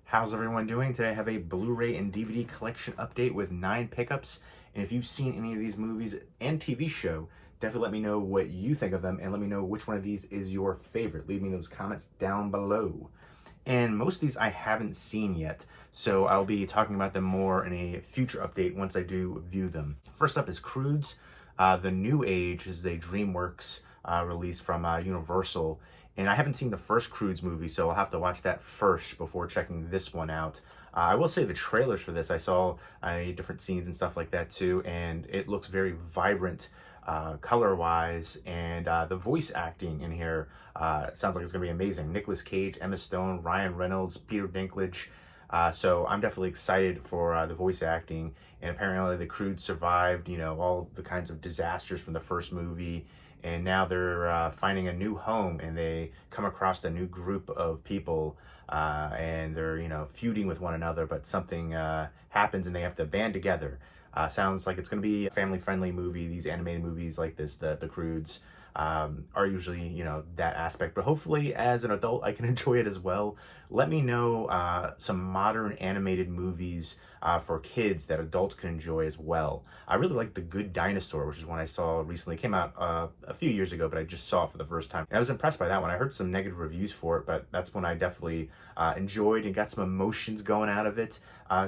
How's everyone doing? Today I have a Blu-ray and DVD collection update with 9 pickups. And if you've seen any of these movies and TV show, definitely let me know what you think of them and let me know which one of these is your favorite. Leave me those comments down below. And most of these I haven't seen yet, so I'll be talking about them more in a future update once I do view them. First up is Croods. The New Age is a DreamWorks release from Universal. And I haven't seen the first Croods movie, so I'll have to watch that first before checking this one out. I will say the trailers for this, I saw different scenes and stuff like that too, and it looks very vibrant color-wise, and the voice acting in here sounds like it's going to be amazing. Nicolas Cage, Emma Stone, Ryan Reynolds, Peter Dinklage. So I'm definitely excited for the voice acting, and apparently the Croods survived, all the kinds of disasters from the first movie, and now they're finding a new home, and they come across a new group of people, and they're, feuding with one another, but something happens and they have to band together. Sounds like it's going to be a family-friendly movie. These animated movies like this, the Croods, are usually, that aspect. But hopefully, as an adult, I can enjoy it as well. Let me know some modern animated movies for kids that adults can enjoy as well. I really like The Good Dinosaur, which is one I saw recently. It came out a few years ago, but I just saw it for the first time. And I was impressed by that one. I heard some negative reviews for it, but that's one I definitely enjoyed and got some emotions going out of it.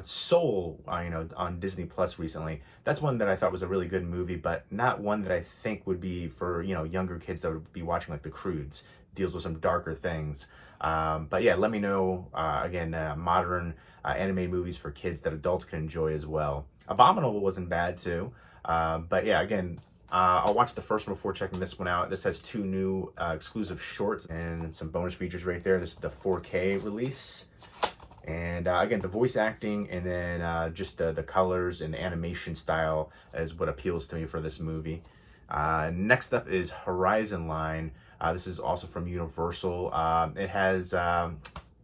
Soul, on Disney Plus recently. That's one that I thought was a really good movie, but not one that I think would be for, younger kids that would be watching like The Croods. Deals with some darker things. But yeah, let me know, again, modern animated movies for kids that adults can enjoy as well. Abominable wasn't bad too. But yeah, again, I'll watch the first one before checking this one out. This has 2 new exclusive shorts and some bonus features right there. This is the 4K release. And again, the voice acting and then just the colors and the animation style is what appeals to me for this movie. Next up is Horizon Line. This is also from Universal. It has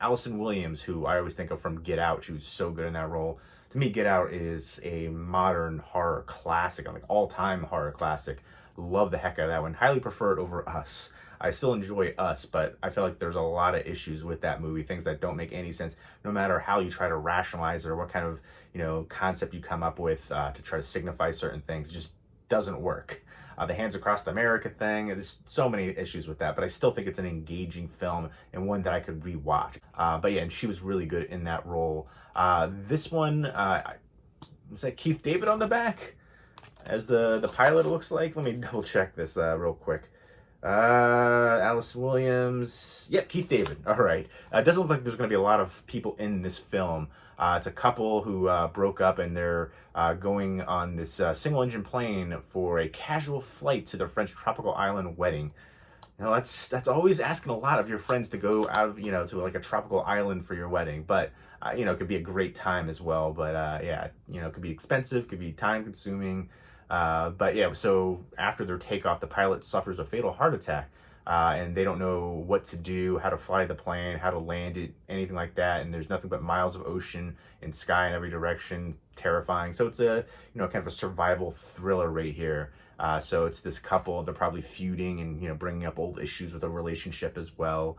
Allison Williams, who I always think of from Get Out. She was so good in that role. To me, Get Out is a modern horror classic, like all-time horror classic. Love the heck out of that one. Highly prefer it over Us. I still enjoy Us, but I feel like there's a lot of issues with that movie, things that don't make any sense, no matter how you try to rationalize it or what kind of, concept you come up with to try to signify certain things. It just doesn't work. The Hands Across America thing, there's so many issues with that, but I still think it's an engaging film and one that I could rewatch. But yeah, and she was really good in that role. This one, was that Keith David on the back as the pilot, it looks like? Let me double check this real quick. Alice Williams. Yep, Keith David. All right. It doesn't look like there's going to be a lot of people in this film. It's a couple who broke up, and they're going on this single-engine plane for a casual flight to their French tropical island wedding. That's always asking a lot of your friends to go out of, to like a tropical island for your wedding. But, it could be a great time as well. But, yeah, it could be expensive, could be time-consuming. But yeah, so after their takeoff, the pilot suffers a fatal heart attack, and they don't know what to do, how to fly the plane, how to land it, anything like that. And there's nothing but miles of ocean and sky in every direction, terrifying. So it's a, kind of a survival thriller right here. So it's this couple, they're probably feuding and, bringing up old issues with a relationship as well.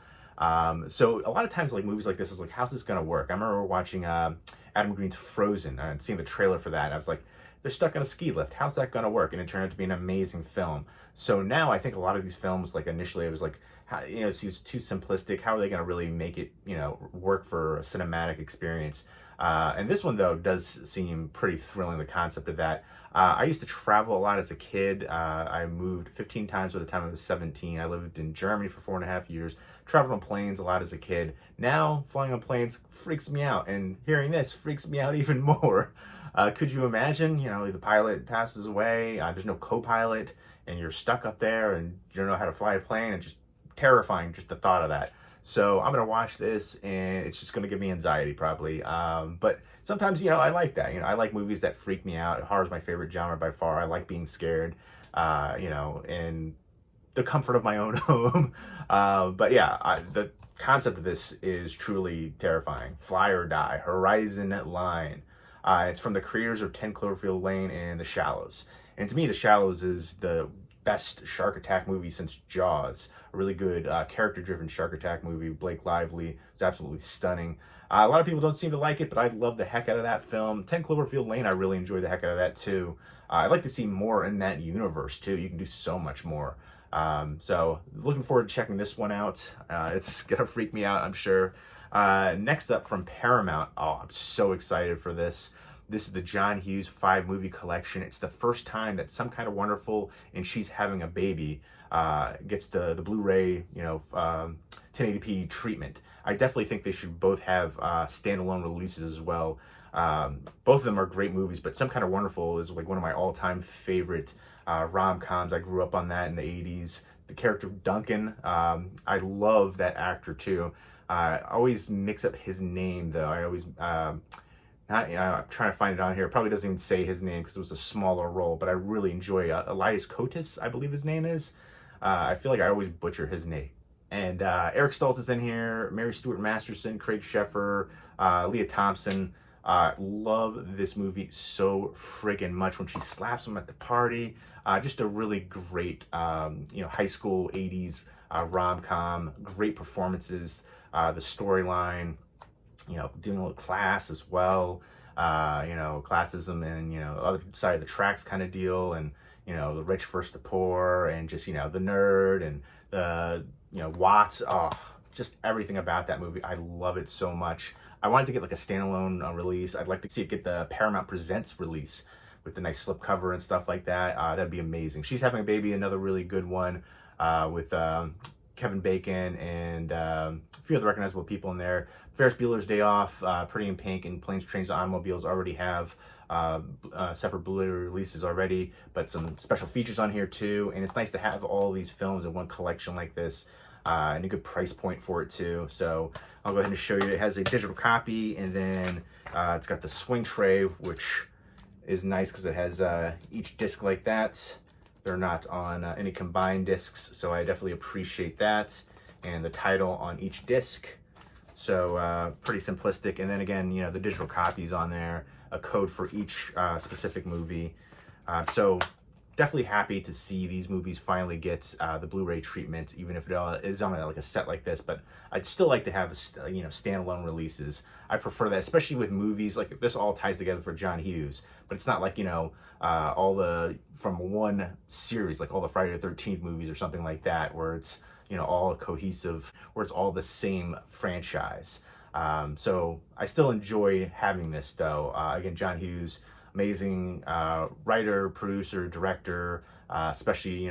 So a lot of times, like movies like this, is like, how's this gonna work? I remember watching Adam Green's Frozen and seeing the trailer for that. And I was like, they're stuck on a ski lift. How's that going to work? And it turned out to be an amazing film. So now I think a lot of these films, like initially it was like, it seems too simplistic. How are they going to really make it, work for a cinematic experience? And this one, though, does seem pretty thrilling, the concept of that. I used to travel a lot as a kid. I moved 15 times by the time I was 17. I lived in Germany for 4.5 years. Traveled on planes a lot as a kid. Now, flying on planes freaks me out. And hearing this freaks me out even more. Could you imagine, the pilot passes away, there's no co-pilot, and you're stuck up there and you don't know how to fly a plane, and just terrifying, just the thought of that. So I'm going to watch this, and it's just going to give me anxiety probably. But sometimes, I like that. I like movies that freak me out. Horror is my favorite genre by far. I like being scared, in the comfort of my own home. But yeah, the concept of this is truly terrifying. Fly or Die, Horizon Line. It's from the creators of 10 Cloverfield Lane and The Shallows. And to me, The Shallows is the best shark attack movie since Jaws. a really good character-driven shark attack movie. Blake Lively is absolutely stunning. A lot of people don't seem to like it, but I love the heck out of that film. 10 Cloverfield Lane, I really enjoy the heck out of that too. I'd like to see more in that universe too. You can do so much more. So looking forward to checking this one out. It's gonna freak me out, I'm sure. Next up from Paramount. Oh, I'm so excited for this. This is the John Hughes 5-movie collection. It's the first time that Some Kind of Wonderful and She's Having a Baby gets the Blu-ray, 1080p treatment. I definitely think they should both have standalone releases as well. Both of them are great movies, but Some Kind of Wonderful is like one of my all-time favorite rom-coms. I grew up on that in the 80s. The character of Duncan, I love that actor too. I always mix up his name though. I'm trying to find it on here. It probably doesn't even say his name because it was a smaller role, but I really enjoy Elias Koteas, I believe his name is. I feel like I always butcher his name. And Eric Stoltz is in here, Mary Stuart Masterson, Craig Sheffer, Leah Thompson. Love this movie so friggin' much when she slaps him at the party. Just a really great, high school 80s rom-com. Great performances. The storyline, dealing with class as well. Classism and, other side of the tracks kind of deal. And, the rich versus the poor and just, the nerd and the, Watts. Oh, just everything about that movie. I love it so much. I wanted to get like a standalone release. I'd like to see it get the Paramount Presents release with the nice slipcover and stuff like that. That'd be amazing. She's Having a Baby, another really good one with Kevin Bacon and a few other recognizable people in there. Ferris Bueller's Day Off, Pretty in Pink, and Planes, Trains, and Automobiles already have separate Blu-ray releases already, but some special features on here too. And it's nice to have all these films in one collection like this. And a good price point for it too. So I'll go ahead and show you. It has a digital copy, and then it's got the swing tray, which is nice because it has each disc like that. They're not on any combined discs, so I definitely appreciate that. And the title on each disc. So pretty simplistic. And then again, the digital copies on there, a code for each specific movie. So definitely happy to see these movies finally get the Blu-ray treatment, even if it is on like a set like this. But I'd still like to have standalone releases. I prefer that, especially with movies like this. All ties together for John Hughes, but it's not like all the from one series, like all the Friday the 13th movies or something like that, where it's all cohesive, where it's all the same franchise. So I still enjoy having this though. Again, John Hughes. Amazing writer, producer, director, especially,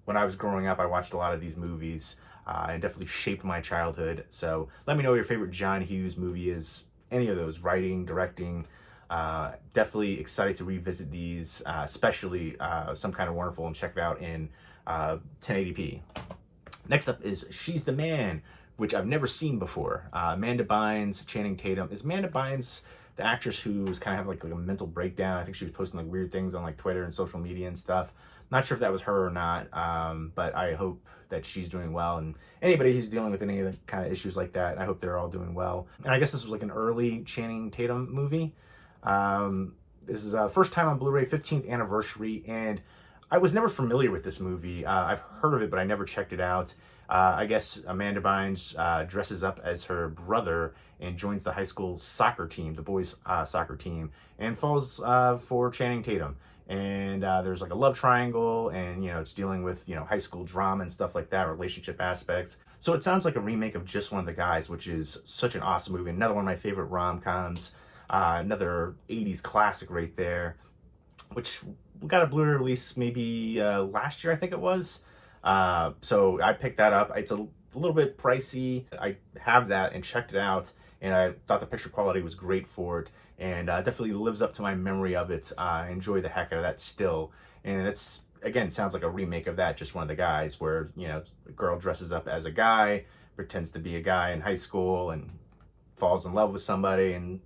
when I was growing up, I watched a lot of these movies and definitely shaped my childhood. So let me know what your favorite John Hughes movie is. Any of those, writing, directing. Definitely excited to revisit these, especially Some Kind of Wonderful, and check it out in 1080p. Next up is She's the Man, which I've never seen before. Amanda Bynes, Channing Tatum. Is Amanda Bynes the actress who was kind of having like a mental breakdown? I think she was posting like weird things on like Twitter and social media and stuff. Not sure if that was her or not, but I hope that she's doing well. And anybody who's dealing with any of the kind of issues like that, I hope they're all doing well. And I guess this was like an early Channing Tatum movie. This is first time on Blu-ray, 15th anniversary, and I was never familiar with this movie. I've heard of it, but I never checked it out. I guess Amanda Bynes dresses up as her brother and joins the high school soccer team, the boys' soccer team, and falls for Channing Tatum. And there's like a love triangle, and it's dealing with high school drama and stuff like that, relationship aspects. So it sounds like a remake of Just One of the Guys, which is such an awesome movie. Another one of my favorite rom-coms. Another 80s classic right there, which got a Blu-ray release maybe last year, I think it was. So I picked that up. It's a little bit pricey. I have that and checked it out, and I thought the picture quality was great for it, and definitely lives up to my memory of it. I enjoy the heck out of that still, and it's, again, sounds like a remake of that, Just One of the Guys, where the girl dresses up as a guy, pretends to be a guy in high school, and falls in love with somebody, and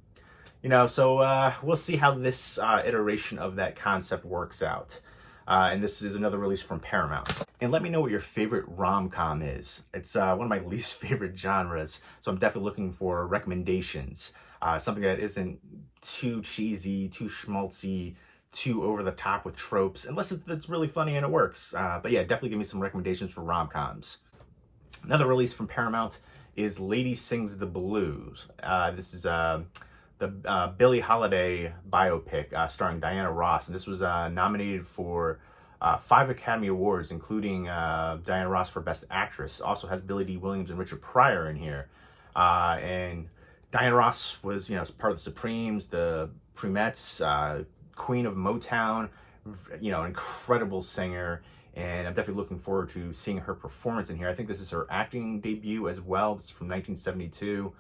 so we'll see how this iteration of that concept works out. And this is another release from Paramount. And let me know what your favorite rom-com is. It's one of my least favorite genres, so I'm definitely looking for recommendations. Something that isn't too cheesy, too schmaltzy, too over the top with tropes, unless it's really funny and it works. But yeah, definitely give me some recommendations for rom-coms. Another release from Paramount is Lady Sings the Blues. This is the Billie Holiday biopic starring Diana Ross, and this was nominated for 5 Academy Awards, including Diana Ross for Best Actress. Also has Billy D. Williams and Richard Pryor in here. And Diana Ross was, part of the Supremes, the Premettes, Queen of Motown, incredible singer. And I'm definitely looking forward to seeing her performance in here. I think this is her acting debut as well. This is from 1972.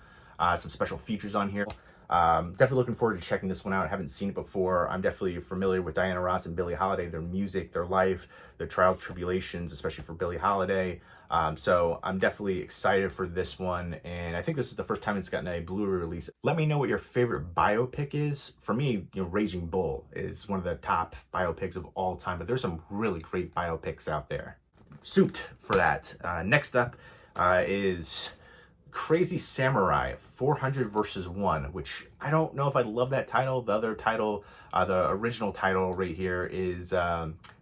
Some special features on here. Definitely looking forward to checking this one out. I haven't seen it before. I'm definitely familiar with Diana Ross and Billie Holiday, their music, their life, their trials, tribulations, especially for Billie Holiday. So I'm definitely excited for this one. And I think this is the first time it's gotten a Blu-ray release. Let me know what your favorite biopic is. For me, Raging Bull is one of the top biopics of all time, but there's some really great biopics out there. Souped for that. Next up is Crazy Samurai 400 versus 1, which I don't know if I love that title. The other title, the original title right here is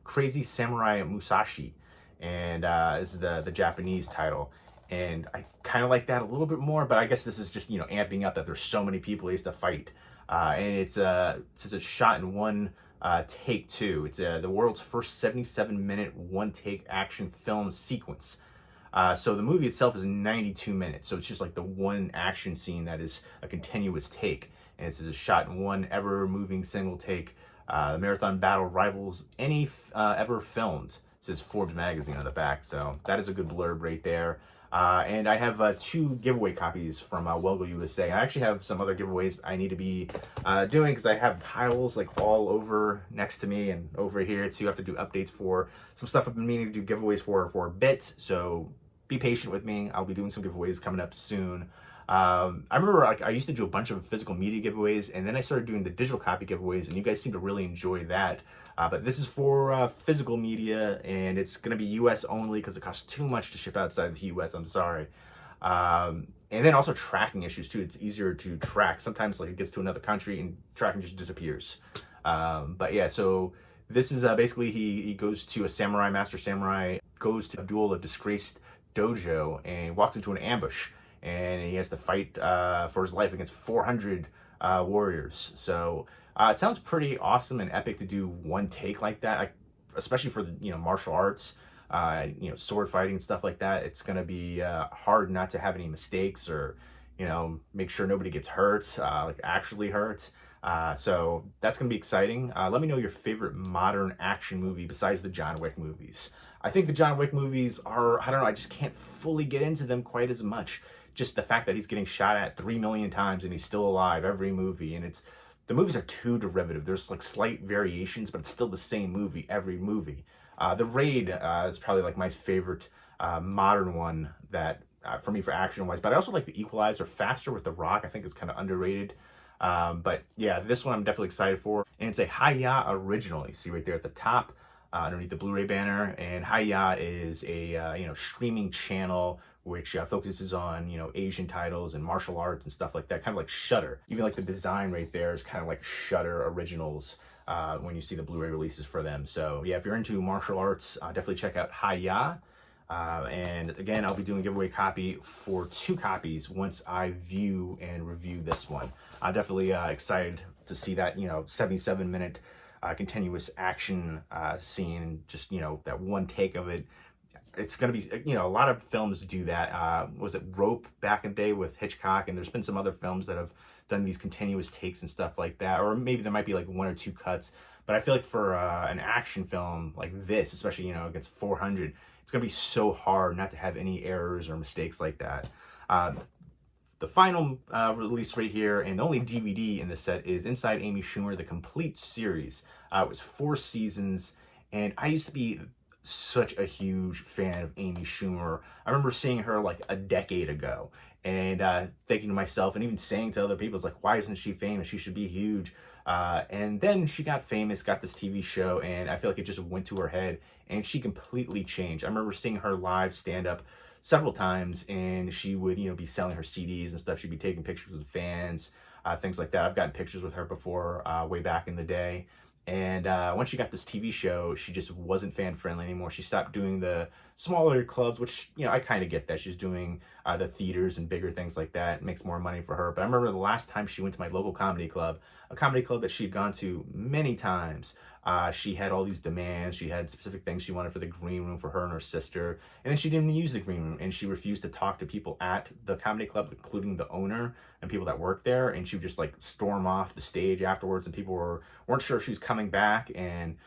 Crazy Samurai Musashi, and this is the Japanese title. And I kind of like that a little bit more, but I guess this is just, amping up that there's so many people he has to fight. And it's shot in one take too. It's the world's first 77-minute one-take action film sequence. So the movie itself is 92 minutes. So it's just like the one action scene that is a continuous take. And this is a shot in one ever-moving single take. The marathon battle rivals any ever filmed. It says Forbes magazine on the back. So that is a good blurb right there. And I have 2 giveaway copies from Welgo USA. I actually have some other giveaways I need to be doing because I have piles like all over next to me and over here too. I have to do updates for some stuff I've been meaning to do giveaways for a bit. So be patient with me. I'll be doing some giveaways coming up soon. I remember I used to do a bunch of physical media giveaways, and then I started doing the digital copy giveaways, and you guys seem to really enjoy that. But this is for physical media, and it's going to be US only because it costs too much to ship outside the US. I'm sorry. And then also tracking issues too. It's easier to track. Sometimes like it gets to another country and tracking just disappears. But yeah, so this is basically he goes to a master samurai, goes to duel a disgraced dojo and walks into an ambush, and he has to fight for his life against 400 warriors. So it sounds pretty awesome and epic to do one take like that, especially for the martial arts, sword fighting, stuff like that. It's gonna be hard not to have any mistakes or make sure nobody gets hurt, like actually hurt. So that's gonna be exciting. Let me know your favorite modern action movie besides the John Wick movies. I think the John Wick movies are, I don't know, I just can't fully get into them quite as much. Just the fact that he's getting shot at 3 million times and he's still alive every movie. And the movies are too derivative. There's like slight variations, but it's still the same movie every movie. The Raid is probably like my favorite modern one that for me for action wise. But I also like the Equalizer. Faster with The Rock. I think it's kind of underrated. But yeah, this one I'm definitely excited for. And it's a Hi-Yah original. You see right there at the top. Underneath the Blu-ray banner. And Hi-Yah is a streaming channel which focuses on Asian titles and martial arts and stuff like that, kind of like Shudder. Even like the design right there is kind of like Shudder originals when you see the Blu-ray releases for them. So yeah, if you're into martial arts, definitely check out Hi-Yah. And again, I'll be doing a giveaway copy for 2 copies once I view and review this one. I'm definitely excited to see that 77-minute continuous action scene, and just that one take of it. It's gonna be a lot of films do that. Was it Rope back in the day with Hitchcock, and there's been some other films that have done these continuous takes and stuff like that, or maybe there might be like 1 or 2 cuts. But I feel like for an action film like this, especially against 400, it's gonna be so hard not to have any errors or mistakes like that. The final release right here, and the only DVD in the set, is Inside Amy Schumer, the complete series. It was 4 seasons, and I used to be such a huge fan of Amy Schumer. I remember seeing her like a decade ago and thinking to myself, and even saying to other people, it's like, why isn't she famous? She should be huge. And then she got famous, got this TV show, and I feel like it just went to her head, and she completely changed. I remember seeing her live stand up several times, and she would, be selling her CDs and stuff. She'd be taking pictures with fans, things like that. I've gotten pictures with her before, way back in the day. And once she got this TV show, she just wasn't fan friendly anymore. She stopped doing the smaller clubs, which, you know, I kind of get that. She's doing the theaters and bigger things like that. It makes more money for her. But I remember the last time she went to my local comedy club, a comedy club that she'd gone to many times. She had all these demands. She had specific things she wanted for the green room for her and her sister. And then she didn't use the green room, and she refused to talk to people at the comedy club, including the owner and people that work there. And she would just like storm off the stage afterwards, and people weren't sure if she was coming back. And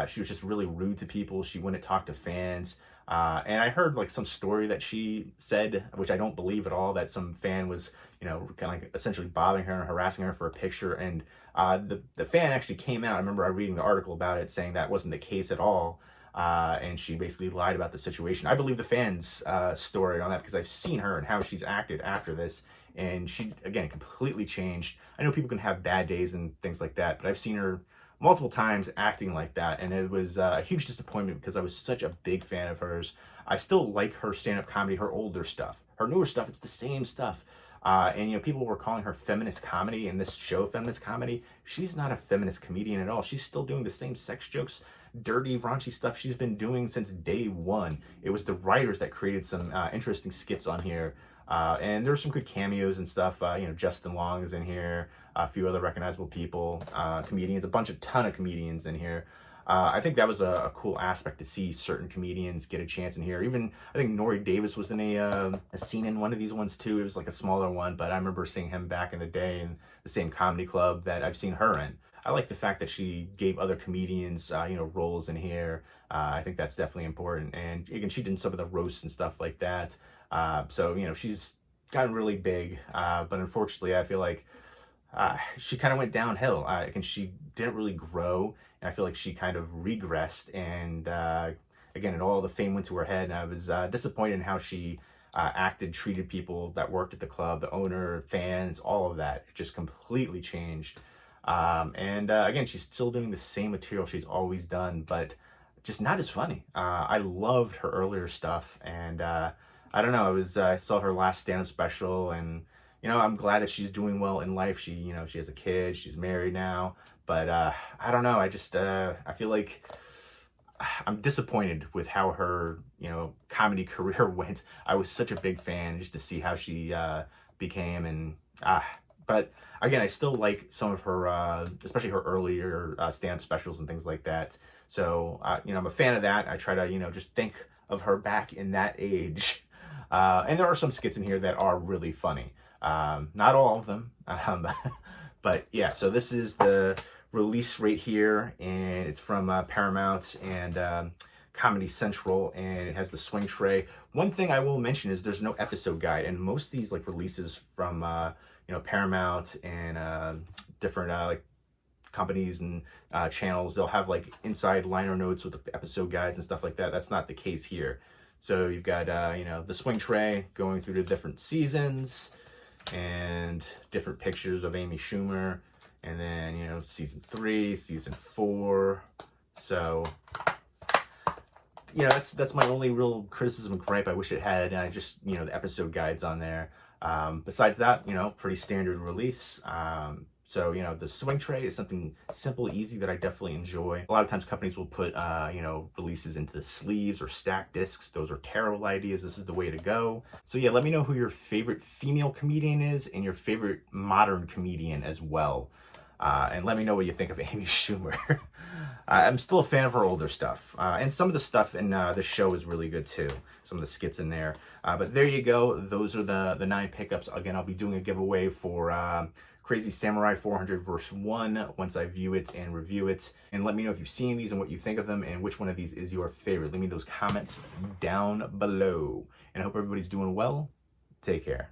she was just really rude to people. She wouldn't talk to fans. And I heard like some story that she said, which I don't believe at all, that some fan was, you know, kind of like essentially bothering her and harassing her for a picture. And the fan actually came out. I remember reading the article about it saying that wasn't the case at all. And she basically lied about the situation. I believe the fan's story on that because I've seen her and how she's acted after this. And she, again, completely changed. I know people can have bad days and things like that, but I've seen her multiple times acting like that, and it was a huge disappointment because I was such a big fan of hers. I still like her stand-up comedy, her older stuff. Her newer stuff, it's the same stuff. And, you know, people were calling her feminist comedy in this show, feminist comedy. She's not a feminist comedian at all. She's still doing the same sex jokes, dirty, raunchy stuff she's been doing since day one. It was the writers that created some interesting skits on here. And there's some good cameos and stuff. You know, Justin Long is in here, a few other recognizable people, comedians, ton of comedians in here. I think that was a cool aspect to see certain comedians get a chance in here. Even, I think Nori Davis was in a scene in one of these ones too. It was like a smaller one, but I remember seeing him back in the day in the same comedy club that I've seen her in. I like the fact that she gave other comedians, you know, roles in here. I think that's definitely important. And again, she did some of the roasts and stuff like that. So, you know, she's gotten really big, but unfortunately, I feel like she kind of went downhill. And she didn't really grow, and I feel like she kind of regressed. And again, and all the fame went to her head. And I was disappointed in how she acted, treated people that worked at the club, the owner, fans, all of that. It just completely changed. Again, she's still doing the same material she's always done, but just not as funny. I loved her earlier stuff, and I don't know. I saw her last stand-up special, and you know, I'm glad that she's doing well in life. She, you know, she has a kid, she's married now, but I don't know. I just I feel like I'm disappointed with how her, you know, comedy career went. I was such a big fan just to see how she became, and but again, I still like some of her, especially her earlier stand-up specials and things like that. So, you know, I'm a fan of that. I try to, you know, just think of her back in that age. And there are some skits in here that are really funny. Not all of them. But yeah, so this is the release right here, and it's from Paramount and Comedy Central, and it has the swing tray. One thing I will mention is there's no episode guide, and most of these like releases from you know, Paramount and different like companies and channels, they'll have like inside liner notes with the episode guides and stuff like that. That's not the case here. So you've got you know, the swing tray going through the different seasons and different pictures of Amy Schumer, and then, you know, season 3, season 4. So, you know, that's my only real criticism and gripe. I wish it had just, you know, the episode guides on there. Besides that, you know, pretty standard release. So, you know, the swing tray is something simple, easy that I definitely enjoy. A lot of times companies will put, you know, releases into the sleeves or stack discs. Those are terrible ideas. This is the way to go. So yeah, let me know who your favorite female comedian is and your favorite modern comedian as well. And let me know what you think of Amy Schumer. I'm still a fan of her older stuff. And some of the stuff in the show is really good too. Some of the skits in there. But there you go. Those are the 9 pickups. Again, I'll be doing a giveaway for Crazy Samurai 400 verse 1 once I view it and review it. And let me know if you've seen these and what you think of them and which one of these is your favorite. Leave me those comments down below. And I hope everybody's doing well. Take care.